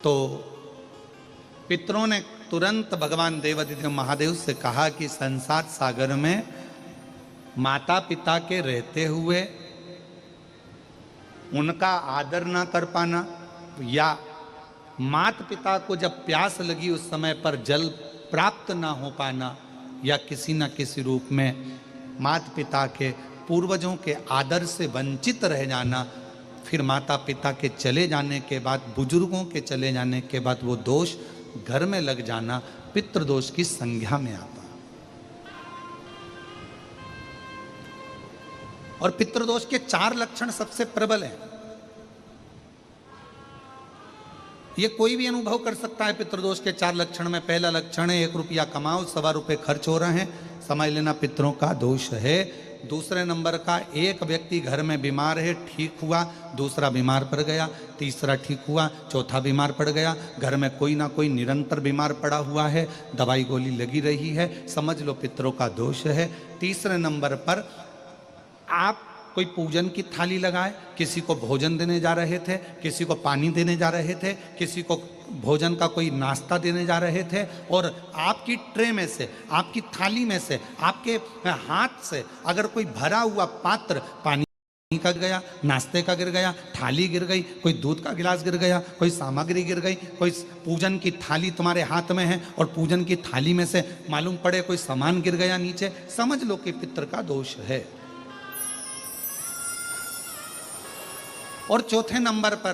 तो पितरों ने तुरंत भगवान देवादिदेव महादेव से कहा कि संसार सागर में माता पिता के रहते हुए उनका आदर ना कर पाना या माता पिता को जब प्यास लगी उस समय पर जल प्राप्त ना हो पाना या किसी न किसी रूप में माता पिता के पूर्वजों के आदर से वंचित रह जाना, फिर माता पिता के चले जाने के बाद, बुजुर्गों के चले जाने के बाद वो दोष घर में लग जाना पितृदोष की संज्ञा में आता। और पितृदोष के 4 लक्षण सबसे प्रबल हैं। ये कोई भी अनुभव कर सकता है। पितृदोष के 4 लक्षण में पहला लक्षण है 1 रुपया कमाओ, 1.25 रुपये खर्च हो रहे हैं, समझ लेना पितरों का दोष है। दूसरे नंबर का, एक व्यक्ति घर में बीमार है, ठीक हुआ, दूसरा बीमार पड़ गया, तीसरा ठीक हुआ, चौथा बीमार पड़ गया, घर में कोई ना कोई निरंतर बीमार पड़ा हुआ है, दवाई गोली लगी रही है, समझ लो पितरों का दोष है। तीसरे नंबर पर आप कोई पूजन की थाली लगाए, किसी को भोजन देने जा रहे थे, किसी को पानी देने जा रहे थे, किसी को भोजन का कोई नाश्ता देने जा रहे थे, और आपकी ट्रे में से, आपकी थाली में से, आपके हाथ से अगर कोई भरा हुआ पात्र पानी का गिर गया, नाश्ते का गिर गया, थाली गिर गई, कोई दूध का गिलास गिर गया, कोई सामग्री गिर गई, कोई पूजन की थाली तुम्हारे हाथ में है और पूजन की थाली में से मालूम पड़े कोई सामान गिर गया नीचे, समझ लो कि पितृ का दोष है। और चौथे नंबर पर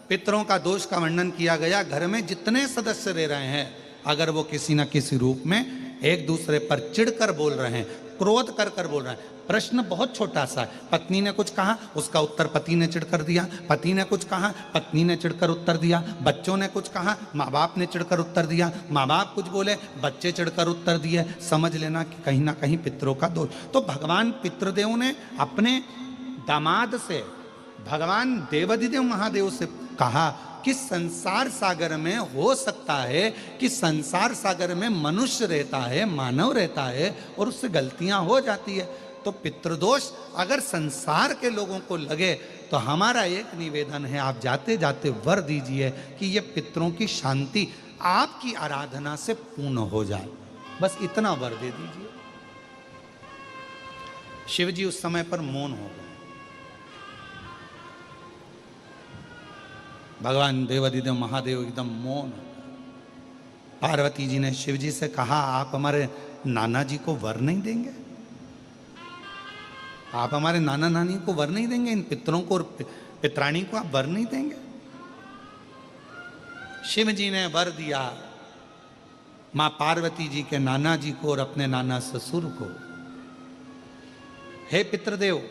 पितरों का दोष का वर्णन किया गया, घर में जितने सदस्य रह रहे हैं अगर वो किसी न किसी रूप में एक दूसरे पर चिढ़कर बोल रहे हैं, क्रोध कर कर बोल रहे हैं। प्रश्न बहुत छोटा सा है, पत्नी ने कुछ कहा, उसका उत्तर पति ने चिढ़कर दिया, पति ने कुछ कहा, पत्नी ने चिढ़कर उत्तर दिया, बच्चों ने कुछ कहा, माँ बाप ने चिढ़कर उत्तर दिया, माँ बाप कुछ बोले, बच्चे चिढ़कर उत्तर दिए, समझ लेना कि कहीं ना कहीं पितरों का दोष। तो भगवान पितृदेव ने अपने दामाद से, भगवान देवादिदेव महादेव से कहा कि संसार सागर में हो सकता है कि संसार सागर में मनुष्य रहता है, मानव रहता है और उससे गलतियां हो जाती है। तो पितृदोष अगर संसार के लोगों को लगे तो हमारा एक निवेदन है, आप जाते जाते वर दीजिए कि ये पितरों की शांति आपकी आराधना से पूर्ण हो जाए, बस इतना वर दे दीजिए। शिव जी उस समय पर मौन हो गए। भगवान देवादिदेव महादेव एकदम मौन। पार्वती जी ने शिव जी से कहा, आप हमारे नाना जी को वर नहीं देंगे? आप हमारे नाना नानी को वर नहीं देंगे? इन पितरों को और पितराणी को आप वर नहीं देंगे? शिव जी ने वर दिया मां पार्वती जी के नाना जी को और अपने नाना ससुर को, हे पितृदेव,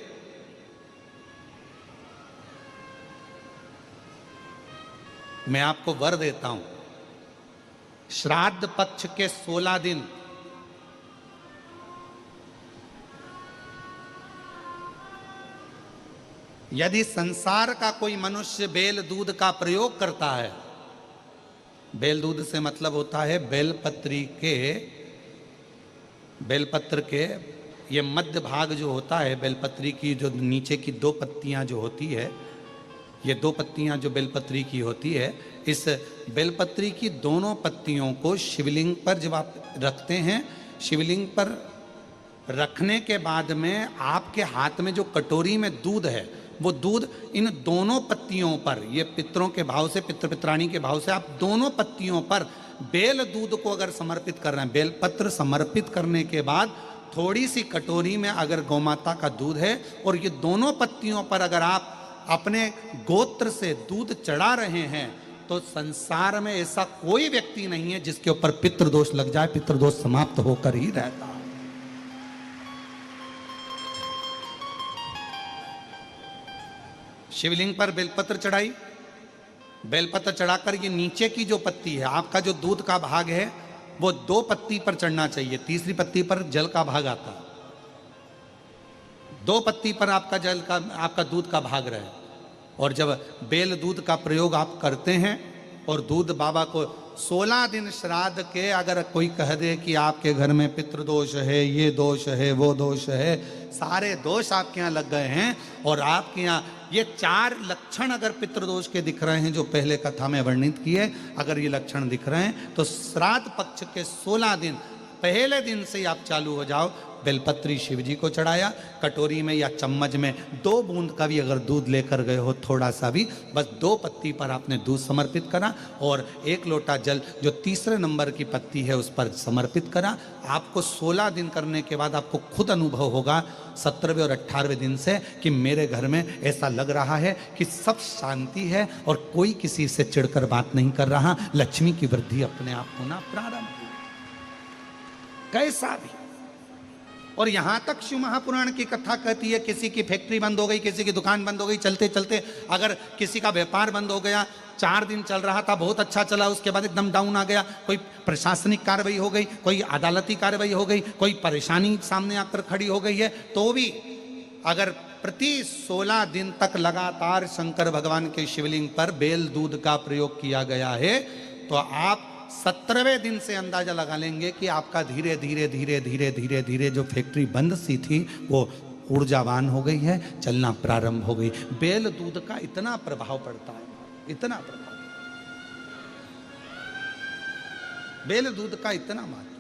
मैं आपको वर देता हूं, श्राद्ध पक्ष के 16 दिन यदि संसार का कोई मनुष्य बेल दूध का प्रयोग करता है, बेल दूध से मतलब होता है बेलपत्र के ये मध्य भाग जो होता है, बेलपत्री की जो नीचे की 2 पत्तियां जो होती है, ये 2 पत्तियां जो बेलपत्री की होती है, इस बेलपत्री की दोनों पत्तियों को शिवलिंग पर जब आप रखते हैं, शिवलिंग पर रखने के बाद में आपके हाथ में जो कटोरी में दूध है, वो दूध इन दोनों पत्तियों पर, ये पितरों के भाव से, पितृ पितराणी के भाव से आप दोनों पत्तियों पर बेल दूध को अगर समर्पित कर रहे हैं, बेलपत्र समर्पित करने के बाद थोड़ी सी कटोरी में अगर गौमाता का दूध है और ये दोनों पत्तियों पर अगर आप अपने गोत्र से दूध चढ़ा रहे हैं, तो संसार में ऐसा कोई व्यक्ति नहीं है जिसके ऊपर पितृदोष लग जाए, पितृदोष समाप्त होकर ही रहता है। शिवलिंग पर बेलपत्र चढ़ाई, बेलपत्र चढ़ाकर ये नीचे की जो पत्ती है, आपका जो दूध का भाग है वो 2 पत्ती पर चढ़ना चाहिए, तीसरी पत्ती पर जल का भाग आता है, 2 पत्ती पर आपका दूध का भाग रहे। और जब बेल दूध का प्रयोग आप करते हैं और दूध बाबा को 16 दिन श्राद्ध के अगर कोई कह दे कि आपके घर में पितृदोष है, ये दोष है, वो दोष है, सारे दोष आपके यहाँ लग गए हैं और आपके यहाँ ये 4 लक्षण अगर पितृदोष के दिख रहे हैं जो पहले कथा में वर्णित किए, अगर ये लक्षण दिख रहे हैं तो श्राद्ध पक्ष के 16 दिन पहले दिन से ही आप चालू हो जाओ। बेलपत्री शिव जी को चढ़ाया, कटोरी में या चम्मच में 2 बूंद का भी अगर दूध लेकर गए हो, थोड़ा सा भी, बस 2 पत्ती पर आपने दूध समर्पित करा और 1 लोटा जल जो तीसरे नंबर की पत्ती है उस पर समर्पित करा। आपको 16 दिन करने के बाद आपको खुद अनुभव होगा 17वें और 18वें दिन से कि मेरे घर में ऐसा लग रहा है कि सब शांति है और कोई किसी से चिढ़कर बात नहीं कर रहा। लक्ष्मी की वृद्धि अपने आप होना प्रारंभ हुई, कैसा भी। और यहां तक शिव महापुराण की कथा कहती है किसी की फैक्ट्री बंद हो गई, किसी की दुकान बंद हो गई, चलते चलते अगर किसी का व्यापार बंद हो गया, 4 दिन चल रहा था, बहुत अच्छा चला, उसके बाद एकदम डाउन आ गया, कोई प्रशासनिक कार्रवाई हो गई, कोई अदालती कार्रवाई हो गई, कोई परेशानी सामने आकर खड़ी हो गई है, तो भी अगर प्रति 16 दिन तक लगातार शंकर भगवान के शिवलिंग पर बेल दूध का प्रयोग किया गया है, तो आप 17वें दिन से अंदाजा लगा लेंगे कि आपका धीरे धीरे धीरे धीरे धीरे धीरे जो फैक्ट्री बंद सी थी वो ऊर्जावान हो गई है, चलना प्रारंभ हो गई। बेल दूध का इतना प्रभाव पड़ता है, इतना प्रभाव, बेल दूध का इतना महत्व।